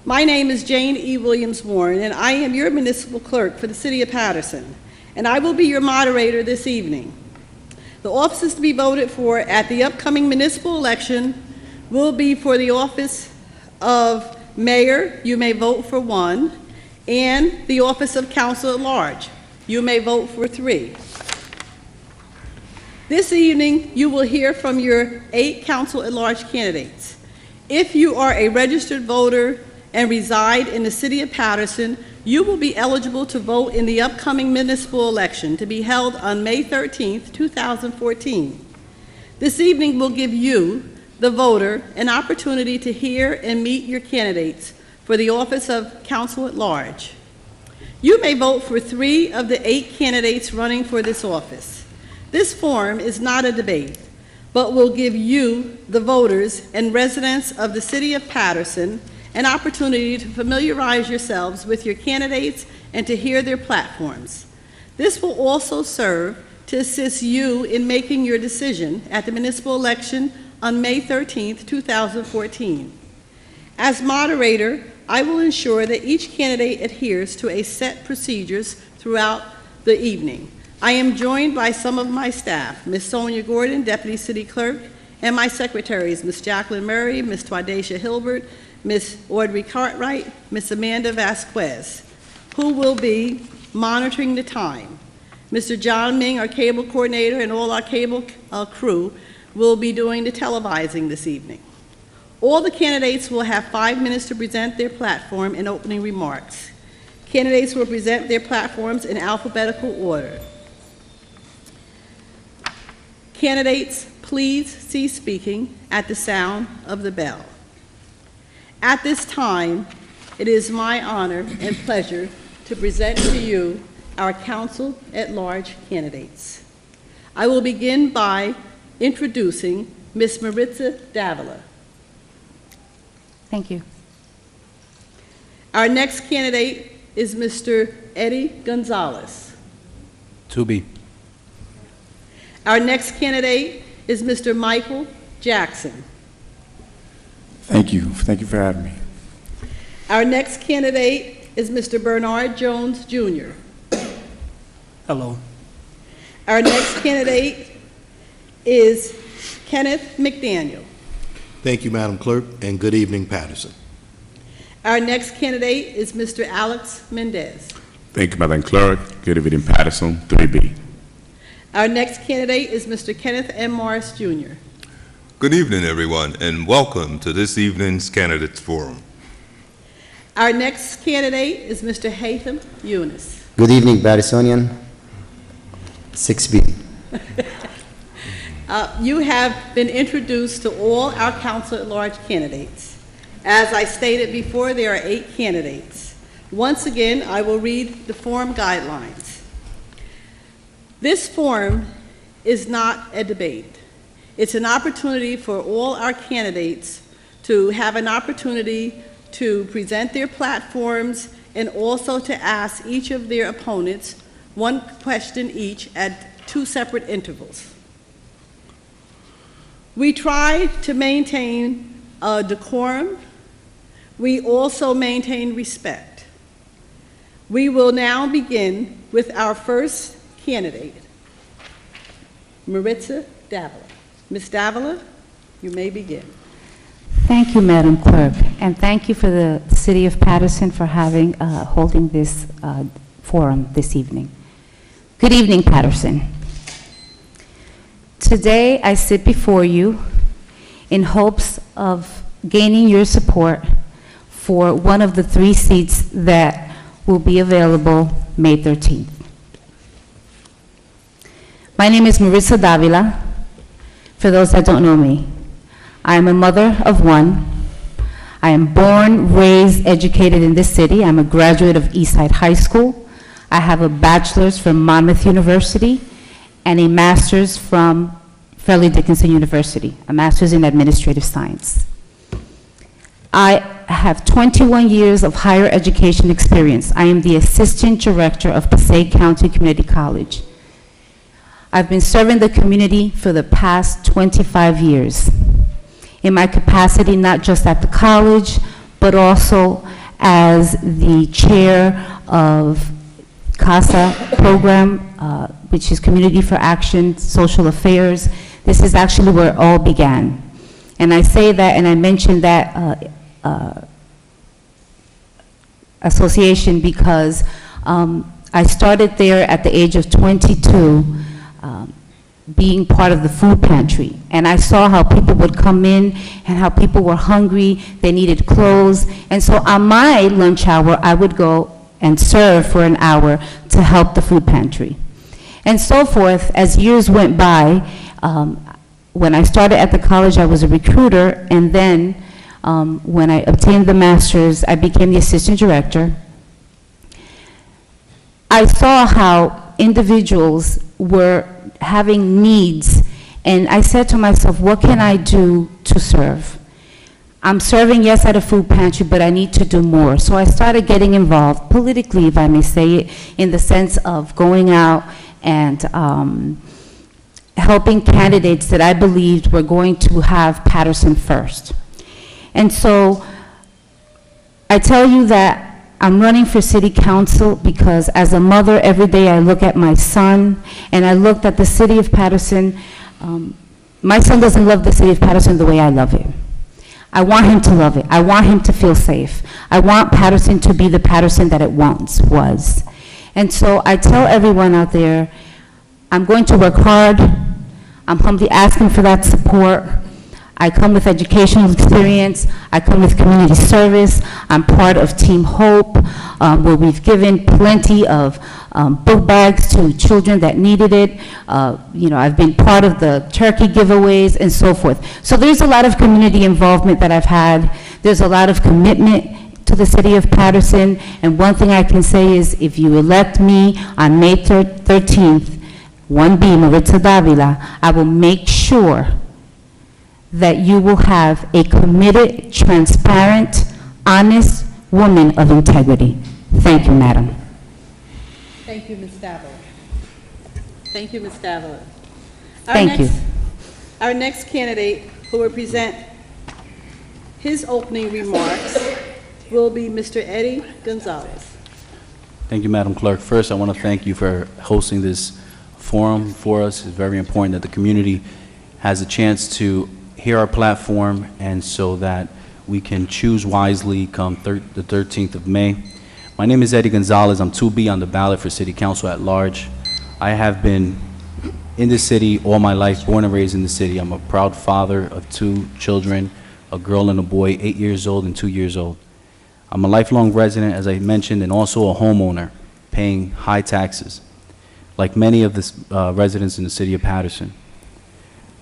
My name is Jane E. Williams Warren, and I am your municipal clerk for the City of Paterson, and I will be your moderator this evening. The offices to be voted for at the upcoming municipal election will be for the office of Mayor. You may vote for 1, and the office of Council at Large. You may vote for 3. This evening, you will hear from your 8 Council at Large candidates. If you are a registered voter and reside in the City of Paterson, you will be eligible to vote in the upcoming municipal election to be held on May 13th, 2014. This evening will give you, the voter, an opportunity to hear and meet your candidates for the office of Council at Large. You may vote for 3 of the 8 candidates running for this office. This forum is not a debate, but will give you, the voters and residents of the City of Paterson, an opportunity to familiarize yourselves with your candidates and to hear their platforms. This will also serve to assist you in making your decision at the municipal election on May 13th, 2014. As moderator, I will ensure that each candidate adheres to a set procedures throughout the evening. I am joined by some of my staff, Ms. Sonia Gordon, Deputy City Clerk, and my secretaries, Ms. Jacqueline Murray, Ms. Twadesha Hilbert, Ms. Audrey Cartwright, Ms. Amanda Vasquez, who will be monitoring the time. Mr. John Ming, our cable coordinator, and all our cable crew will be doing the televising this evening. All the candidates will have 5 minutes to present their platform and opening remarks. Candidates will present their platforms in alphabetical order. Candidates, please cease speaking at the sound of the bell. At this time, it is my honor and pleasure to present to you our Council at Large candidates. I will begin by introducing Ms. Maritza Davila. Thank you. Our next candidate is Mr. Eddie Gonzalez. To be. Our next candidate is Mr. Michael Jackson. Thank you. Thank you for having me. Our next candidate is Mr. Bernard Jones, Jr. Hello. Our next candidate is Kenneth McDaniel. Thank you, Madam Clerk, and good evening, Paterson. Our next candidate is Mr. Alex Mendez. Thank you, Madam Clerk. Good evening, Paterson, 3B. Our next candidate is Mr. Kenneth M. Morris, Jr. Good evening, everyone, and welcome to this evening's Candidates Forum. Our next candidate is Mr. Hatham Yunus. Good evening, Patersonian. 6B. You have been introduced to all our Council at Large candidates. As I stated before, there are 8 candidates. Once again, I will read the forum guidelines. This forum is not a debate. It's an opportunity for all our candidates to have an opportunity to present their platforms and also to ask each of their opponents 1 question each at 2 separate intervals. We try to maintain decorum. We also maintain respect. We will now begin with our first candidate, Maritza Davila. Ms. Davila, you may begin. Thank you, Madam Clerk, and thank you for the City of Paterson for holding this forum this evening. Good evening, Paterson. Today, I sit before you in hopes of gaining your support for one of the 3 seats that will be available May 13th. My name is Maritza Davila. For those that don't know me, I am a mother of 1. I am born, raised, educated in this city. I'm a graduate of Eastside High School. I have a bachelor's from Monmouth University and a master's from Fairleigh Dickinson University, a master's in administrative science. I have 21 years of higher education experience. I am the assistant director of Passaic County Community College. I've been serving the community for the past 25 years in my capacity not just at the college, but also as the chair of CASA program, which is Community for Action, Social Affairs. This is actually where it all began. And I say that, and I mention that association because I started there at the age of 22, being part of the food pantry. And I saw how people would come in and how people were hungry, they needed clothes. And so on my lunch hour, I would go and serve for an hour to help the food pantry. And so forth, as years went by, when I started at the college, I was a recruiter, and then when I obtained the master's, I became the assistant director. I saw how individuals were having needs, and I said to myself, what can I do to serve? I'm serving, yes, at a food pantry, but I need to do more. So I started getting involved politically, if I may say it, in the sense of going out and helping candidates that I believed were going to have Paterson first. And so I tell you that I'm running for city council because as a mother, every day I look at my son and I looked at the city of Paterson. My son doesn't love the city of Paterson the way I love it. I want him to love it. I want him to feel safe. I want Paterson to be the Paterson that it once was. And so I tell everyone out there, I'm going to work hard. I'm humbly asking for that support. I come with educational experience. I come with community service. I'm part of Team Hope, where we've given plenty of book bags to children that needed it. You know, I've been part of the turkey giveaways and so forth. So there's a lot of community involvement that I've had. There's a lot of commitment to the city of Paterson. And one thing I can say is if you elect me on May 13th, 1B, Maritza Davila, I will make sure that you will have a committed, transparent, honest woman of integrity. Thank you, Madam. Thank you, Ms. Davila. Thank you, Ms. Davila. Thank you. Our next candidate who will present his opening remarks will be Mr. Eddie Gonzalez. Thank you, Madam Clerk. First, I want to thank you for hosting this forum for us. It's very important that the community has a chance to hear our platform and so that we can choose wisely come the 13th of May. My name is Eddie Gonzalez. I'm 2B on the ballot for City Council at large. I have been in the city all my life, born and raised in the city. I'm a proud father of 2 children, a girl and a boy, 8 years old and 2 years old. I'm a lifelong resident, as I mentioned, and also a homeowner, paying high taxes, like many of the residents in the city of Paterson.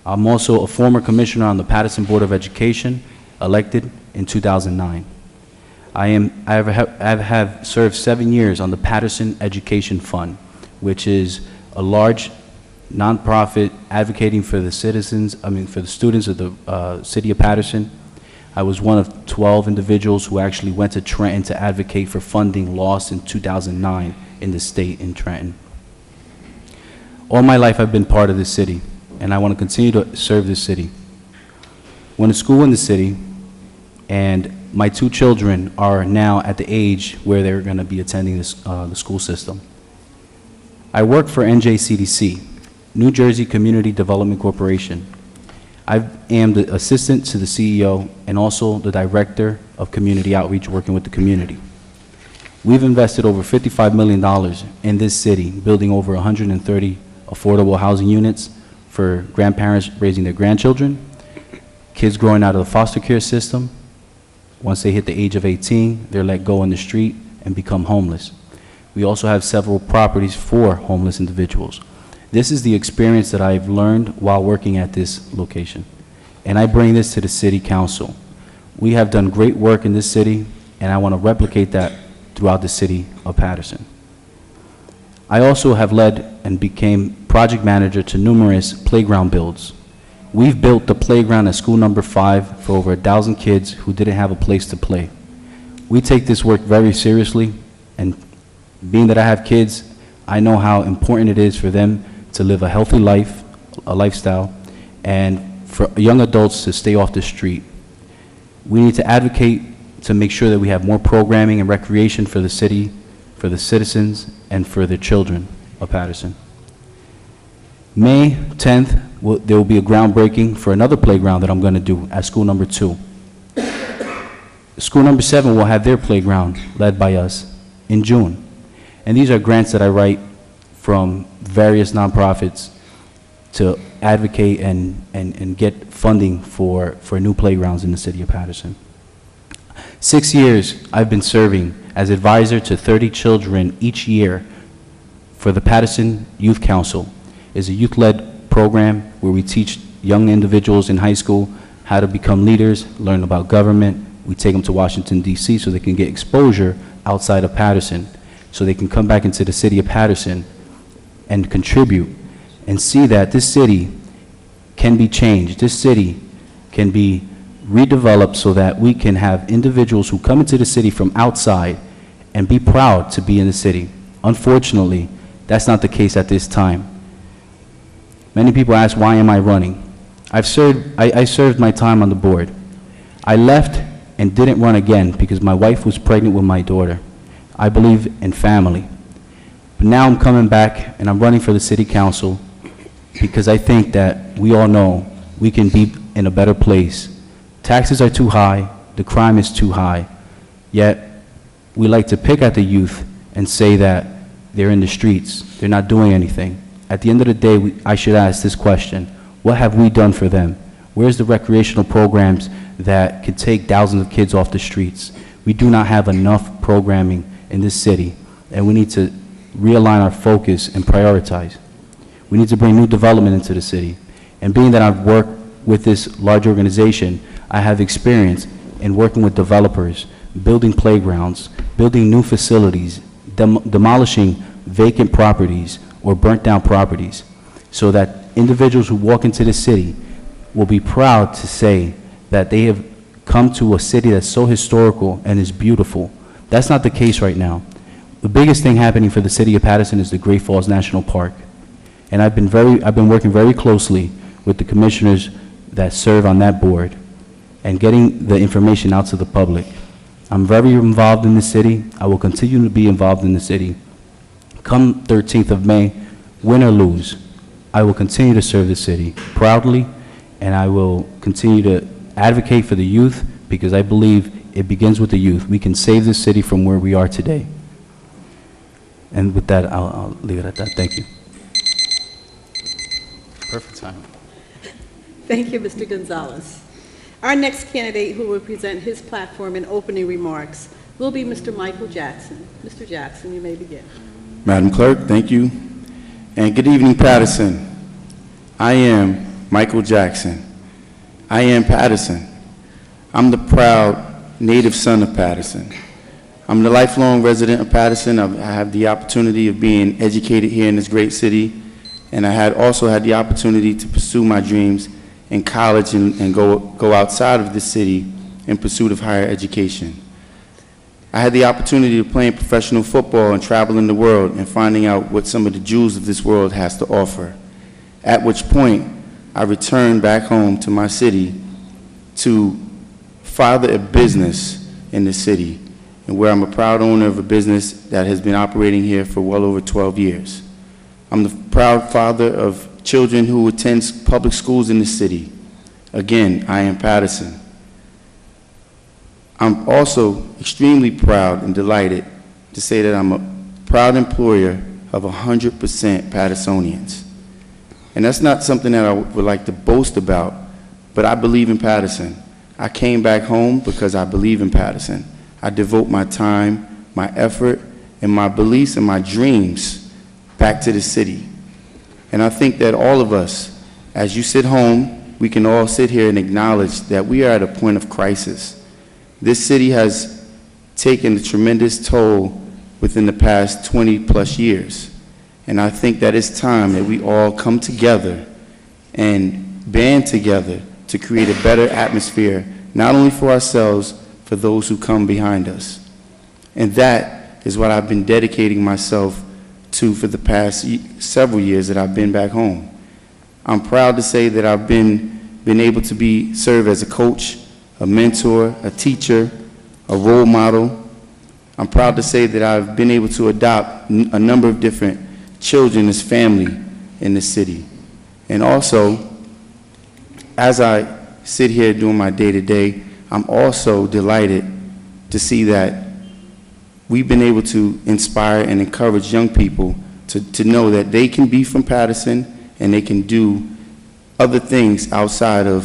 I'm also a former commissioner on the Paterson Board of Education, elected in 2009. I have served 7 years on the Paterson Education Fund, which is a large nonprofit advocating for the citizens, for the students of the city of Paterson. I was one of 12 individuals who actually went to Trenton to advocate for funding lost in 2009 in the state in Trenton. All my life I've been part of this city, and I want to continue to serve this city. Went to school in the city, and my 2 children are now at the age where they're going to be attending this, the school system. I work for NJCDC, New Jersey Community Development Corporation. I am the assistant to the CEO and also the director of community outreach working with the community. We've invested over $55 million in this city, building over 130 affordable housing units for grandparents raising their grandchildren, kids growing out of the foster care system. Once they hit the age of 18, they're let go in the street and become homeless. We also have several properties for homeless individuals. This is the experience that I've learned while working at this location, and I bring this to the City Council. We have done great work in this city, and I want to replicate that throughout the city of Paterson. I also have led and became project manager to numerous playground builds. We've built the playground at school number 5 for over 1,000 kids who didn't have a place to play. We take this work very seriously, and being that I have kids, I know how important it is for them to live a healthy life, a lifestyle, and for young adults to stay off the street. We need to advocate to make sure that we have more programming and recreation for the city, for the citizens, and for the children of Paterson. May 10th, there will be a groundbreaking for another playground that I'm going to do at school number 2. School number 7 will have their playground led by us in June. And these are grants that I write from various nonprofits to advocate and get funding for new playgrounds in the city of Paterson. 6 years I've been serving as advisor to 30 children each year for the Paterson Youth Council. It's a youth-led program where we teach young individuals in high school how to become leaders, learn about government. We take them to Washington, D.C. so they can get exposure outside of Paterson, so they can come back into the city of Paterson and contribute and see that this city can be changed. This city can be redeveloped so that we can have individuals who come into the city from outside and be proud to be in the city. Unfortunately, that's not the case at this time. Many people ask, why am I running? I served my time on the board. I left and didn't run again because my wife was pregnant with my daughter. I believe in family. But now I'm coming back and I'm running for the city council because I think that we all know we can be in a better place. Taxes are too high, the crime is too high, yet we like to pick at the youth and say that they're in the streets, they're not doing anything. At the end of the day, I should ask this question: what have we done for them? Where's the recreational programs that could take thousands of kids off the streets? We do not have enough programming in this city, and we need to realign our focus and prioritize. We need to bring new development into the city. And being that I've worked with this large organization, I have experience in working with developers, building playgrounds, building new facilities, demolishing vacant properties or burnt down properties, so that individuals who walk into the city will be proud to say that they have come to a city that's so historical and is beautiful. That's not the case right now. The biggest thing happening for the city of Paterson is the Great Falls National Park. And I've been working very closely with the commissioners that serve on that board and getting the information out to the public. I'm very involved in the city. I will continue to be involved in the city. Come 13th of May, win or lose, I will continue to serve the city proudly, and I will continue to advocate for the youth because I believe it begins with the youth. We can save this city from where we are today. And with that, I'll leave it at that. Thank you. Perfect time. Thank you, Mr. Gonzalez. Our next candidate who will present his platform in opening remarks will be Mr. Michael Jackson. Mr. Jackson, you may begin. Madam Clerk, thank you. And good evening, Paterson. I am Michael Jackson. I am Paterson. I'm the proud native son of Paterson. I'm the lifelong resident of Paterson. I have the opportunity of being educated here in this great city, and I also had the opportunity to pursue my dreams in college and go outside of the city in pursuit of higher education. I had the opportunity of playing professional football and traveling the world and finding out what some of the jewels of this world has to offer, at which point I returned back home to my city to father a business in the city, and where I'm a proud owner of a business that has been operating here for well over 12 years. I'm the proud father of children who attend public schools in the city. Again, I am Paterson. I'm also extremely proud and delighted to say that I'm a proud employer of 100% Patersonians. And that's not something that I would like to boast about, but I believe in Paterson. I came back home because I believe in Paterson. I devote my time, my effort, and my beliefs and my dreams back to the city. And I think that all of us, as you sit home, we can all sit here and acknowledge that we are at a point of crisis. This city has taken a tremendous toll within the past 20+ years. And I think that it's time that we all come together and band together to create a better atmosphere, not only for ourselves, for those who come behind us. And that is what I've been dedicating myself to for the past several years that I've been back home. I'm proud to say that I've been able to serve as a coach, a mentor, a teacher, a role model. I'm proud to say that I've been able to adopt a number of different children as family in the city. And also, as I sit here doing my day-to-day, I'm also delighted to see that we've been able to inspire and encourage young people to know that they can be from Paterson and they can do other things outside of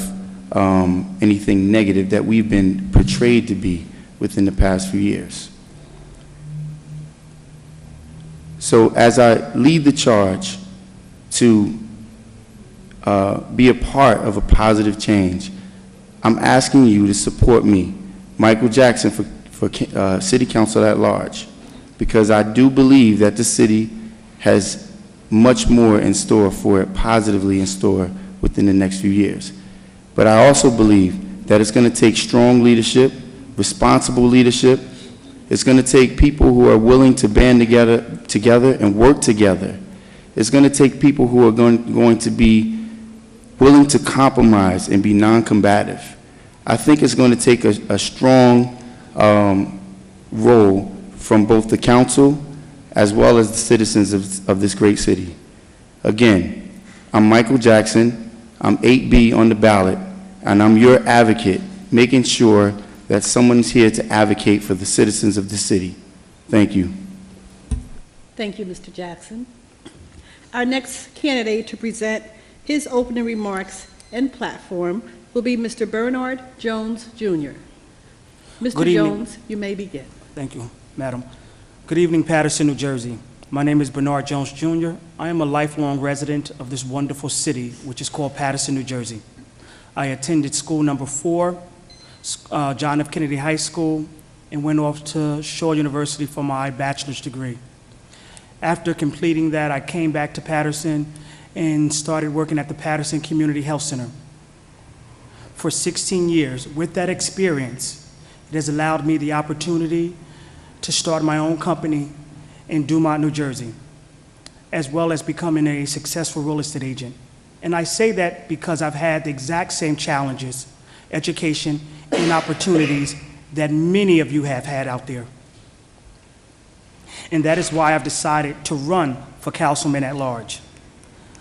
anything negative that we've been portrayed to be within the past few years. So as I lead the charge to be a part of a positive change, I'm asking you to support me, Michael Jackson, for City Council at large, because I do believe that the city has much more in store for it, positively in store within the next few years. But I also believe that it's going to take strong leadership, responsible leadership. It's going to take people who are willing to band together and work together. It's going to take people who are going to be willing to compromise and be non-combative. I think it's going to take a strong role from both the council as well as the citizens of this great city. Again, I'm Michael Jackson. I'm 8B on the ballot, and I'm your advocate, making sure that someone's here to advocate for the citizens of the city. Thank you. Thank you, Mr. Jackson. Our next candidate to present his opening remarks and platform will be Mr. Bernard Jones, Jr. Mr. Jones, you may begin. Thank you, Madam. Good evening, Paterson, New Jersey. My name is Bernard Jones, Jr. I am a lifelong resident of this wonderful city, which is called Paterson, New Jersey. I attended school number 4, John F. Kennedy High School, and went off to Shaw University for my bachelor's degree. After completing that, I came back to Paterson and started working at the Paterson Community Health Center for 16 years. With that experience, it has allowed me the opportunity to start my own company in Dumont, New Jersey, as well as becoming a successful real estate agent. And I say that because I've had the exact same challenges, education, and opportunities that many of you have had out there. And that is why I've decided to run for councilman at large.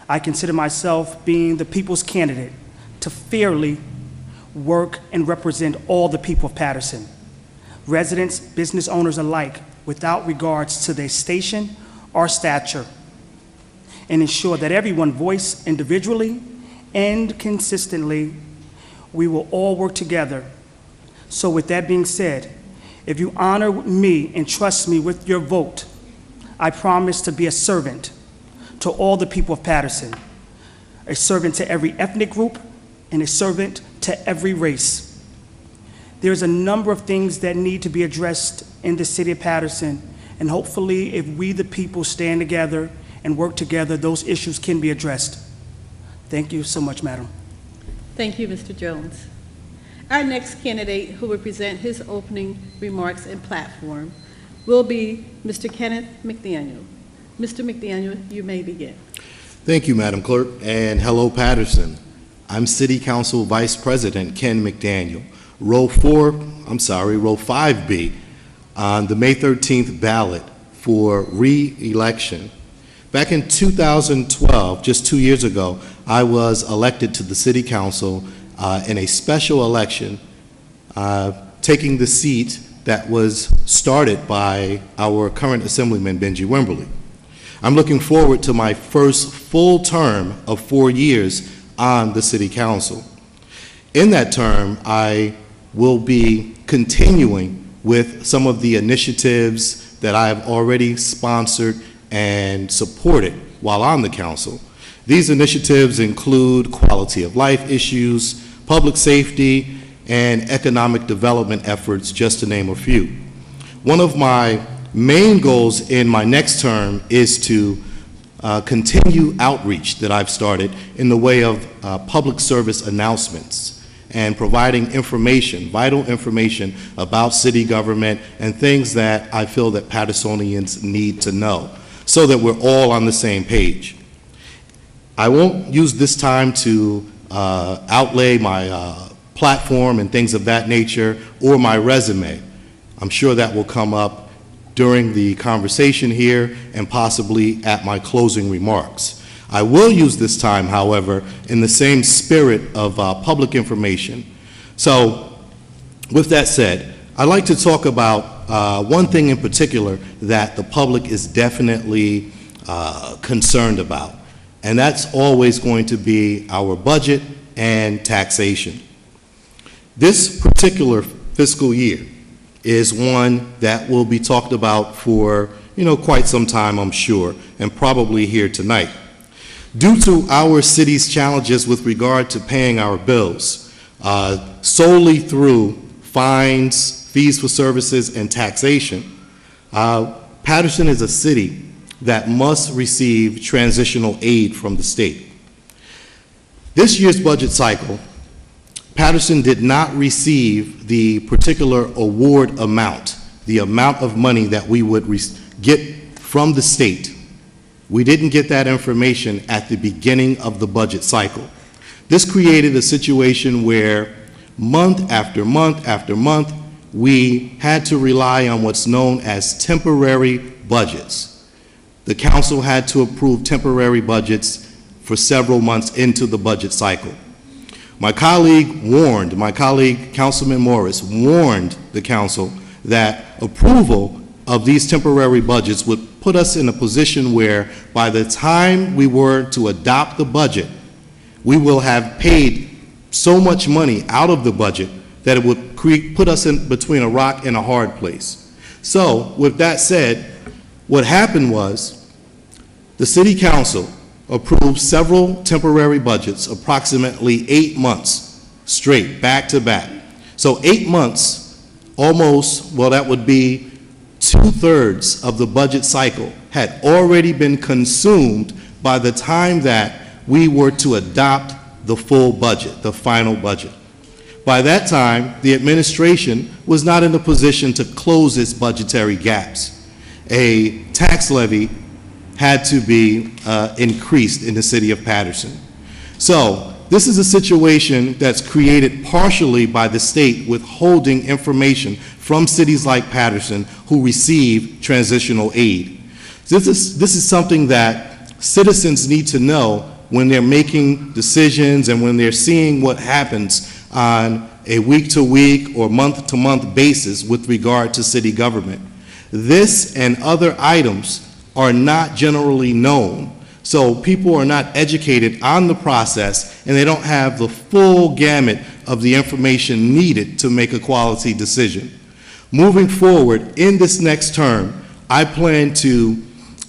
I consider myself being the people's candidate to fairly work and represent all the people of Paterson, residents, business owners alike, without regards to their station or stature, and ensure that everyone voice individually and consistently, we will all work together. So with that being said, if you honor me and trust me with your vote, I promise to be a servant to all the people of Paterson, a servant to every ethnic group, and a servant to every race. There's a number of things that need to be addressed in the city of Paterson, and hopefully if we the people stand together and work together, those issues can be addressed. Thank you so much, Madam. Thank you, Mr. Jones. Our next candidate who will present his opening remarks and platform will be Mr. Kenneth McDaniel. Mr. McDaniel, you may begin. Thank you, Madam Clerk, and hello, Paterson. I'm City Council Vice President Ken McDaniel, row 5B on the May 13th ballot for re-election. Back in 2012, just 2 years ago, I was elected to the City Council in a special election, taking the seat that was started by our current Assemblyman, Benji Wimberly. I'm looking forward to my first full term of 4 years on the City Council. In that term, I will be continuing with some of the initiatives that I have already sponsored and supported while on the council. These initiatives include quality of life issues, public safety, and economic development efforts, just to name a few. One of my main goals in my next term is to continue outreach that I've started in the way of public service announcements and providing information, vital information about city government and things that I feel that Patersonians need to know so that we're all on the same page. I won't use this time to outlay my platform and things of that nature or my resume. I'm sure that will come up during the conversation here and possibly at my closing remarks. I will use this time, however, in the same spirit of public information. So, with that said, I'd like to talk about one thing in particular that the public is definitely concerned about, and that's always going to be our budget and taxation. This particular fiscal year is one that will be talked about for, quite some time, I'm sure, and probably here tonight. Due to our city's challenges with regard to paying our bills, solely through fines, fees for services, and taxation, Paterson is a city that must receive transitional aid from the state. This year's budget cycle, Paterson did not receive the particular award amount, the amount of money that we would get from the state. We didn't get that information at the beginning of the budget cycle. This created a situation where month after month after month, we had to rely on what's known as temporary budgets. The council had to approve temporary budgets for several months into the budget cycle. My colleague, Councilman Morris, warned the council that approval of these temporary budgets would put us in a position where by the time we were to adopt the budget, we will have paid so much money out of the budget that it would put us in between a rock and a hard place. So, with that said, what happened was the city council approved several temporary budgets, approximately 8 months straight, back to back. So 8 months, almost, well, that would be 2/3 of the budget cycle had already been consumed by the time that we were to adopt the full budget, the final budget. By that time, the administration was not in a position to close its budgetary gaps. A tax levy had to be increased in the city of Paterson. So this is a situation that's created partially by the state withholding information from cities like Paterson who receive transitional aid. This is something that citizens need to know when they're making decisions and when they're seeing what happens on a week-to-week or month-to-month basis with regard to city government. This and other items are not generally known, so people are not educated on the process and they don't have the full gamut of the information needed to make a quality decision. Moving forward, in this next term, I plan to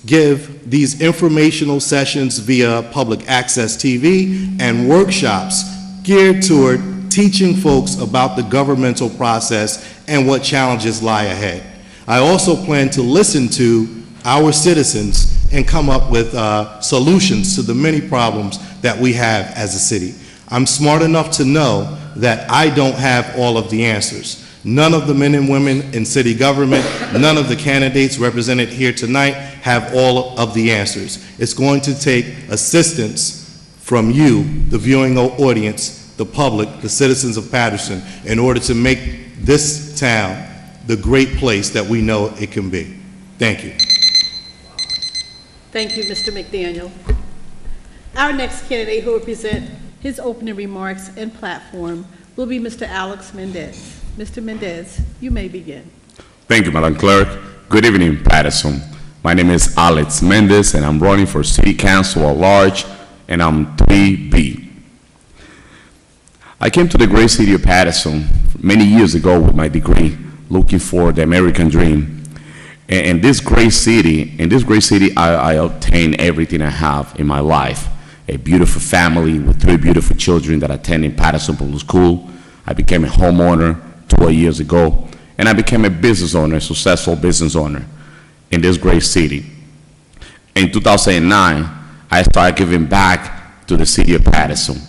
give these informational sessions via public access TV and workshops geared toward teaching folks about the governmental process and what challenges lie ahead. I also plan to listen to our citizens and come up with solutions to the many problems that we have as a city. I'm smart enough to know that I don't have all of the answers. None of the men and women in city government, none of the candidates represented here tonight have all of the answers. It's going to take assistance from you, the viewing audience, the public, the citizens of Paterson, in order to make this town the great place that we know it can be. Thank you. Thank you, Mr. McDaniel. Our next candidate who will present his opening remarks and platform will be Mr. Alex Mendez. Mr. Mendez, you may begin. Thank you, Madam Clerk. Good evening, Paterson. My name is Alex Mendez, and I'm running for City Council at large, and I'm 3B. I came to the great city of Paterson many years ago with my degree, looking for the American dream. And in this great city, I obtained everything I have in my life. A beautiful family with 3 beautiful children that attended Paterson Public School. I became a homeowner 12 years ago, and I became a business owner, a successful business owner in this great city. In 2009, I started giving back to the city of Paterson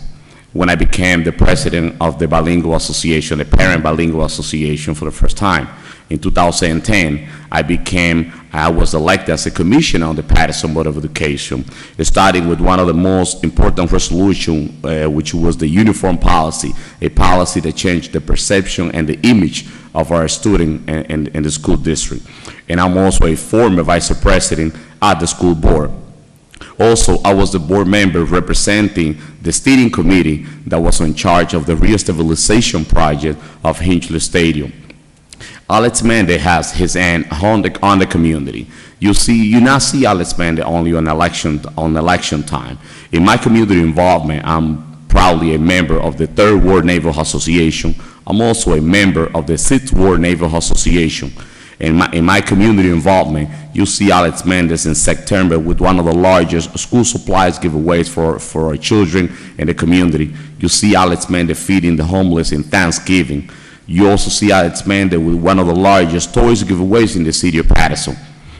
when I became the president of the Bilingual Association, the Parent Bilingual Association, for the first time. In 2010, I was elected as a commissioner on the Paterson Board of Education, starting with one of the most important resolutions, which was the uniform policy, a policy that changed the perception and the image of our student in the school district. And I'm also a former vice president at the school board. Also, I was the board member representing the steering committee that was in charge of the re-stabilization project of Hinchley Stadium. Alex Mendez has his hand on the community. You not see Alex Mendez only on election time. In my community involvement, I'm proudly a member of the 3rd Ward Naval Association. I'm also a member of the 6th Ward Naval Association. In my community involvement, you see Alex Mendez in September with one of the largest school supplies giveaways for our children in the community. You see Alex Mendez feeding the homeless in Thanksgiving. You also see Alex Mendez with one of the largest toys giveaways in the city of Paterson.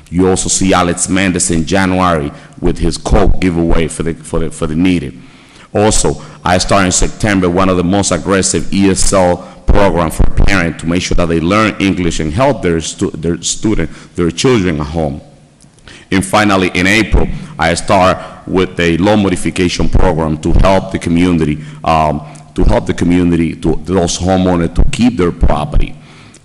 You also see Alex Mendez in January with his Coke giveaway for the needy. Also, I started in September one of the most aggressive ESL program for parents to make sure that they learn English and help their children at home. And finally, in April, I start with a loan modification program to help the community, those homeowners to keep their property.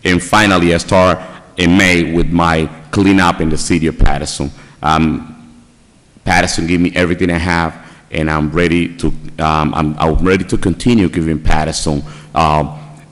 And finally, I start in May with my cleanup in the city of Paterson. Paterson gave me everything I have, and I'm ready to continue giving Paterson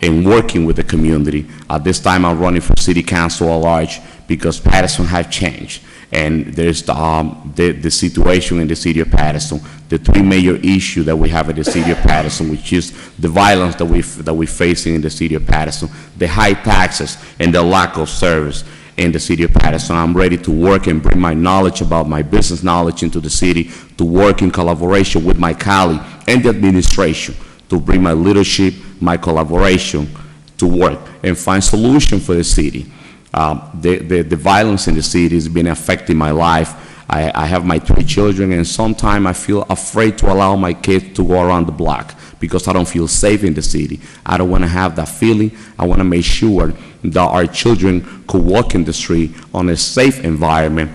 and working with the community. At this time, I'm running for city council at large because Paterson has changed. And there's the situation in the city of Paterson, the 3 major issues that we have in the city of Paterson, which is the violence that we're facing in the city of Paterson, the high taxes, and the lack of service in the city of Paterson. I'm ready to work and bring my knowledge about my business knowledge into the city, to work in collaboration with my colleague and the administration, to bring my leadership, my collaboration to work and find solutions for the city. The violence in the city has been affecting my life. I have my 3 children, and sometimes I feel afraid to allow my kids to go around the block because I don't feel safe in the city. I don't want to have that feeling. I want to make sure that our children could walk in the street on a safe environment.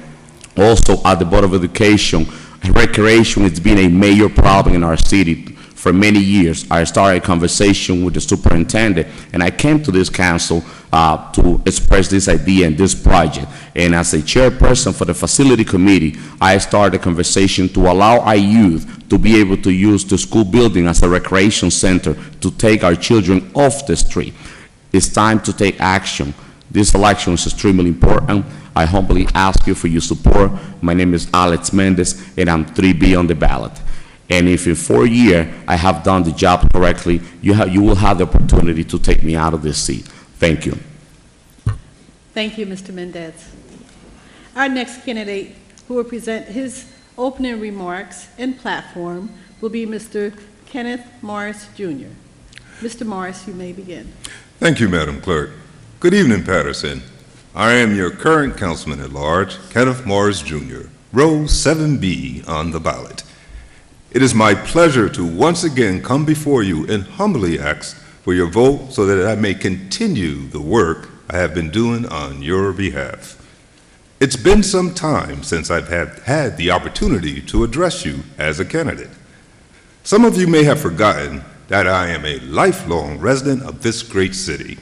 Also, at the Board of Education, recreation has been a major problem in our city. For many years, I started a conversation with the superintendent, and I came to this council to express this idea and this project. And as a chairperson for the facility committee, I started a conversation to allow our youth to be able to use the school building as a recreation center to take our children off the street. It's time to take action. This election is extremely important. I humbly ask you for your support. My name is Alex Mendez, and I'm 3B on the ballot. And if in 4 years I have done the job correctly, you will have the opportunity to take me out of this seat. Thank you. Thank you, Mr. Mendez. Our next candidate who will present his opening remarks and platform will be Mr. Kenneth Morris, Jr. Mr. Morris, you may begin. Thank you, Madam Clerk. Good evening, Paterson. I am your current councilman at large, Kenneth Morris, Jr., row 7B on the ballot. It is my pleasure to once again come before you and humbly ask for your vote so that I may continue the work I have been doing on your behalf. It's been some time since I've had the opportunity to address you as a candidate. Some of you may have forgotten that I am a lifelong resident of this great city,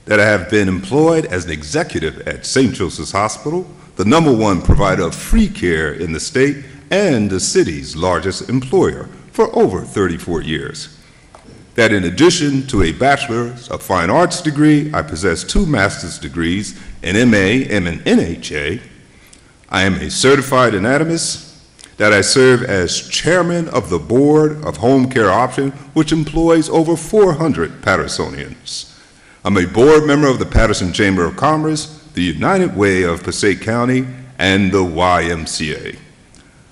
that I have been employed as an executive at St. Joseph's Hospital, the #1 provider of free care in the state and the city's largest employer for over 34 years. That in addition to a Bachelor's of Fine Arts degree, I possess 2 master's degrees, an MA and an NHA. I am a certified anatomist, that I serve as chairman of the Board of Home Care Option, which employs over 400 Patersonians. I'm a board member of the Paterson Chamber of Commerce, the United Way of Passaic County, and the YMCA.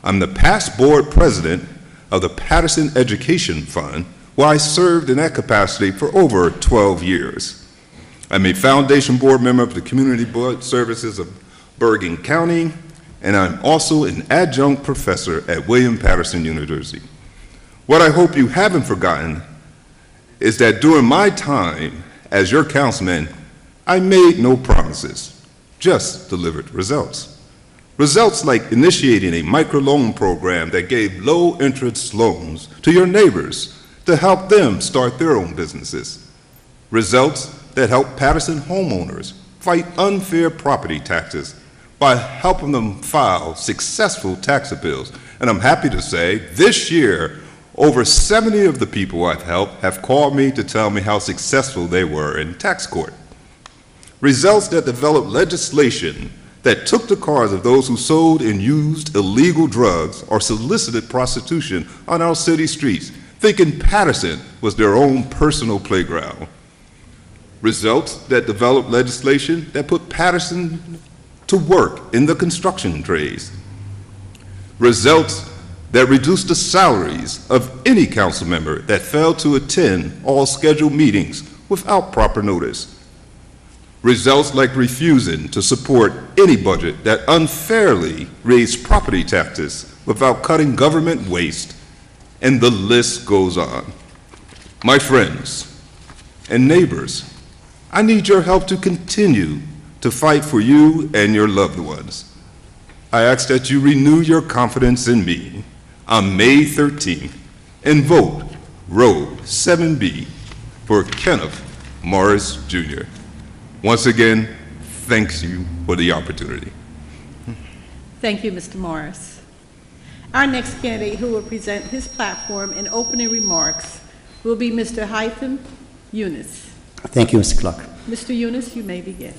I'm the past board president of the Paterson Education Fund, where I served in that capacity for over 12 years. I'm a foundation board member of the Community Board Services of Bergen County, and I'm also an adjunct professor at William Paterson University. What I hope you haven't forgotten is that during my time as your councilman, I made no promises, just delivered results. Results like initiating a microloan program that gave low-interest loans to your neighbors to help them start their own businesses. Results that help Paterson homeowners fight unfair property taxes by helping them file successful tax appeals. And I'm happy to say this year, over 70 of the people I've helped have called me to tell me how successful they were in tax court. Results that developed legislation that took the cars of those who sold and used illegal drugs or solicited prostitution on our city streets, thinking Paterson was their own personal playground. Results that developed legislation that put Paterson to work in the construction trades. Results that reduced the salaries of any council member that failed to attend all scheduled meetings without proper notice. Results like refusing to support any budget that unfairly raised property taxes without cutting government waste, and the list goes on. My friends and neighbors, I need your help to continue to fight for you and your loved ones. I ask that you renew your confidence in me on May 13th and vote Row 7B for Kenneth Morris Jr. Once again, thanks you for the opportunity. Thank you, Mr. Morris. Our next candidate who will present his platform in opening remarks will be Mr. Haitham Yunus. Thank you, Mr. Clark. Mr. Yunus, you may begin.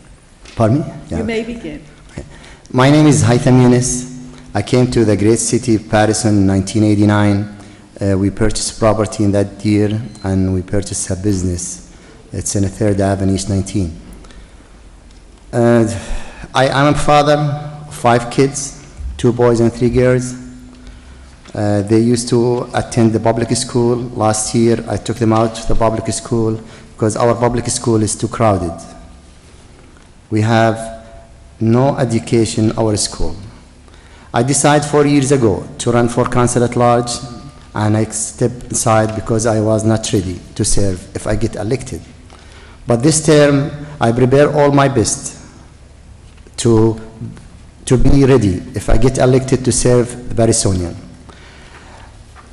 Pardon me? Yeah. You may begin. Okay. My name is Haitham Yunus. I came to the great city of Paterson in 1989. We purchased property in that year, and we purchased a business. It's in 3rd Avenue, East 19. I am a father of 5 kids, 2 boys and 3 girls. They used to attend the public school. Last year, I took them out to the public school because our public school is too crowded. We have no education in our school. I decided 4 years ago to run for council at large, and I stepped aside because I was not ready to serve if I get elected. But this term, I prepare all my best to be ready if I get elected to serve the Patersonian.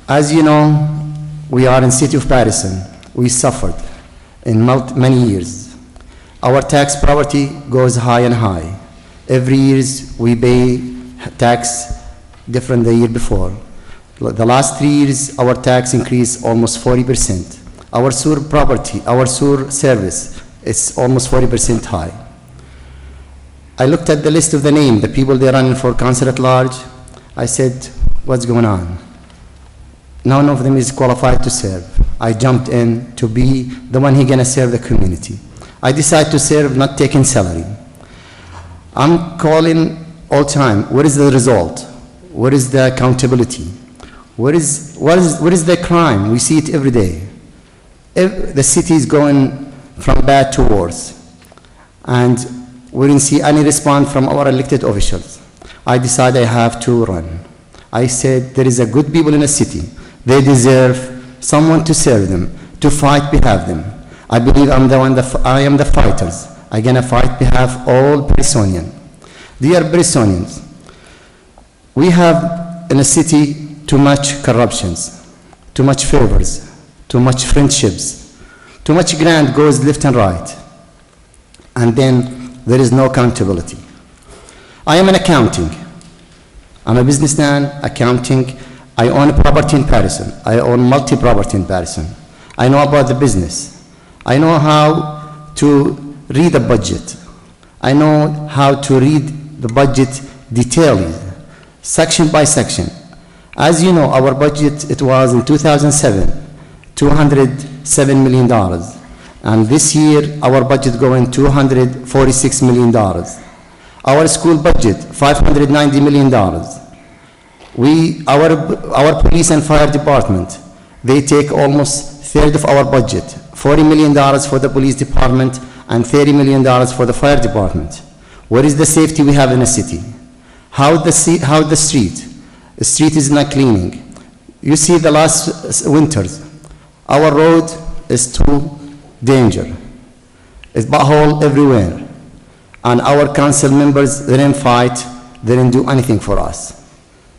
As you know, we are in the city of Paterson. We suffered in many years. Our tax property goes high and high. Every year we pay tax different the year before. The last 3 years, our tax increased almost 40%. Our sewer property, our sewer service, it's almost 40% high. I looked at the list of the name, the people they're running for council at large. I said, what's going on? None of them is qualified to serve. I jumped in to be the one who's gonna serve the community. I decided to serve, not taking salary. I'm calling all time, what is the result? What is the accountability? What is the crime? We see it every day. The city is going from bad to worse. And we didn't see any response from our elected officials. I decided I have to run. I said, there is a good people in the city. They deserve someone to serve them, to fight behalf them. I believe I am the fighters. I'm gonna fight behalf all Patersonians. Dear Patersonians, we have in the city too much corruptions, too much favors, too much friendships, too much grant goes left and right. And then there is no accountability. I am an accounting. I'm a businessman, accounting. I own a property in Paterson. I own multi-property in Paterson. I know about the business. I know how to read a budget. I know how to read the budget detailedly, section by section. As you know, our budget, it was in 2007, $207 million. And this year, our budget going $246 million. Our school budget, $590 million. Our police and fire department, they take almost a third of our budget, $40 million for the police department and $30 million for the fire department. What is the safety we have in the city? How the street? The street is not cleaning. You see the last winters, our road is too danger. It's pothole everywhere. And our council members, they didn't fight, they didn't do anything for us.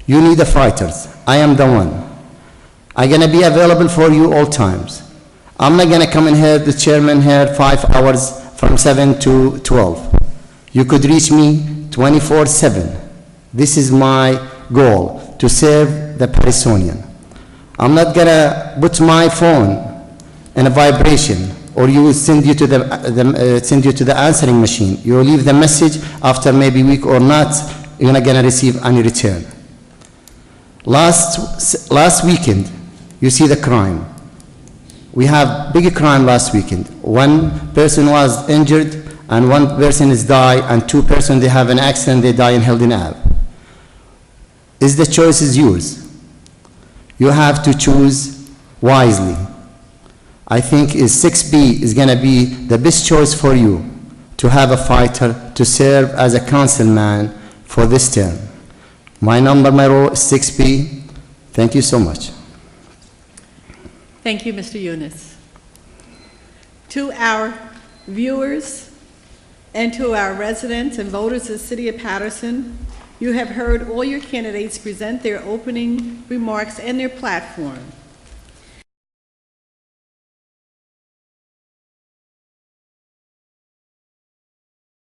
You need the fighters. I am the one. I'm gonna be available for you all times. I'm not gonna come in here, the chairman here, 5 hours from 7 to 12. You could reach me 24/7. This is my goal, to serve the Patersonian. I'm not gonna put my phone in a vibration, or you will send you to the answering machine. You will leave the message after maybe a week or not, you're not gonna receive any return. Last weekend, you see the crime. We have big crime last weekend. One person was injured, and one person is died, and 2 persons, they have an accident, they die in Hilden Ave. The choice is yours. You have to choose wisely. I think 6B is gonna be the best choice for you to have a fighter to serve as a councilman for this term. My row is 6B. Thank you so much. Thank you, Mr. Yunus. To our viewers and to our residents and voters of the City of Paterson, you have heard all your candidates present their opening remarks and their platform.